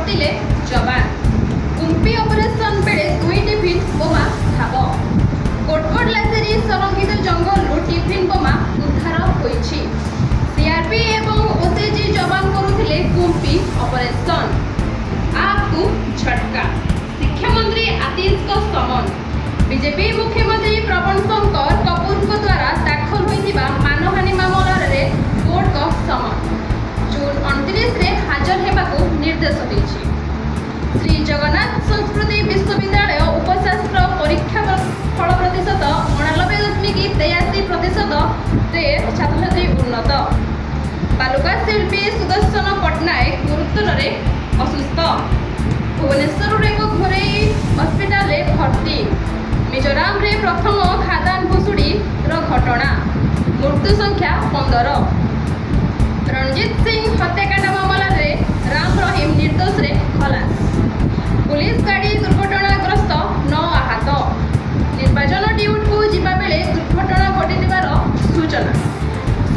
ବର୍ତ୍ତିଲେ ଯବାନ। କୁମ୍ପି ଅପରେସନ ବେଳେ 2 ଟିଫିନ୍ ବୋମା ଠାବ। କୋଟଗଡ଼ ଲାଚେରୀ ସଂରକ୍ଷିତ ଜଙ୍ଗଲରୁ ଟିଫିନ୍ ବୋମା ଉଦ୍ଧାର ହୋଇଛି। ସିଆର୍ପି ଏବଂ ଓସିଜି ଯବାନ କରୁଥିଲେ କୁମ୍ପି ଅପରେସନ। ଆପକୁ ଝଟକା। ଶିକ୍ଷାମନ୍ତ୍ରୀ ଆତିଶଙ୍କ ସମନ। ବିଜେପି ମୁଖ୍ୟମନ୍ତ୍ରୀ ପ୍ରବଣ ଶଙ୍କର କପୁରଙ୍କ ଦ୍ୱାରା ଦାଖଲ ହୋଇଥିବା ମାନହାନି ମାମଲାରେ କୋର୍ଟଙ୍କ ସମନ। ଜୁନ୍ 29ରେ ହାଜର ହେବାକୁ ନିର୍ଦ୍ଦେଶ ଦେଇଛି। ଶ୍ରୀ ଜଗନ୍ନାଥ ସଂସ୍କୃତି ବିଶ୍ୱବିଦ୍ୟାଳୟ ଉପଶାସ୍ତ୍ର ପରୀକ୍ଷା ଫଳ ପ୍ରତିଶତ 89.83%ରେ ଛାତ୍ରଛାତ୍ରୀ ଉନ୍ନତ। ବାଲୁକା ଶିଳ୍ପୀ ସୁଦର୍ଶନ ପଟ୍ଟନାୟକ ଗୁରୁତରରେ ଅସୁସ୍ଥ। ଭୁବନେଶ୍ୱରର ଏକ ଘରୋଇ ହସ୍ପିଟାଲରେ ଭର୍ତ୍ତି। ମିଜୋରାମରେ ପ୍ରଥମ ଖାଦାନ ଭୁଶୁଡ଼ିର ଘଟଣା। ମୃତ୍ୟୁ ସଂଖ୍ୟା 15। ରଣଜିତ ସିଂ ହତ୍ୟାକାଣ୍ଡ ମାମଲାରେ ରାମ ରହିମ ନିର୍ଦ୍ଦୋଷରେ ଖଲାସ। ପୁଲିସ ଗାଡ଼ି ଦୁର୍ଘଟଣାଗ୍ରସ୍ତ 9 ଆହତ। ନିର୍ବାଚନ ଡ୍ୟୁଟିକୁ ଯିବାବେଳେ ଦୁର୍ଘଟଣା ଘଟିଥିବାର ସୂଚନା।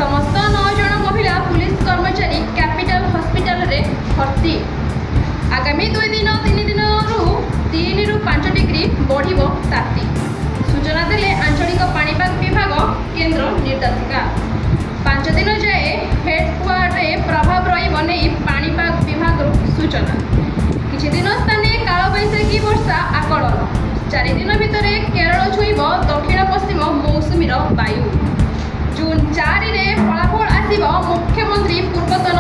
ସମସ୍ତ 9 ଜଣ ମହିଳା ପୁଲିସ କର୍ମଚାରୀ କ୍ୟାପିଟାଲ ହସ୍ପିଟାଲରେ ଭର୍ତ୍ତି। ଆଗାମୀ 2 ଦିନ 3 ଦିନରୁ 3 ରୁ 5 ଡିଗ୍ରୀ ବଢ଼ିବ ତାତି। ସୂଚନା ଦେଲେ ଆଞ୍ଚଳିକ ପାଣିପାଗ ବିଭାଗ କେନ୍ଦ୍ର ନିର୍ଦ୍ଦେଶିକା। 5 ଦିନ ଯାଏ ହେଡ୍ୱାର୍ଡରେ ପ୍ରଭାବ ରହିବ ନେଇ ପାଣିପାଗ ବିଭାଗରୁ ସୂଚନା। କିଛି ଦିନ ସ୍ଥାନେ କାଳବୈଶାଖୀ ବର୍ଷା ଆକଳନ। 4 ଦିନ ଭିତରେ କେରଳ ଛୁଇଁବ ଦକ୍ଷିଣ ପଶ୍ଚିମ ମୌସୁମୀର ବାୟୁ। ଜୁନ୍ 4ରେ ଫଳାଫଳ ଆସିବ। ମୁଖ୍ୟମନ୍ତ୍ରୀ ପୂର୍ବତନ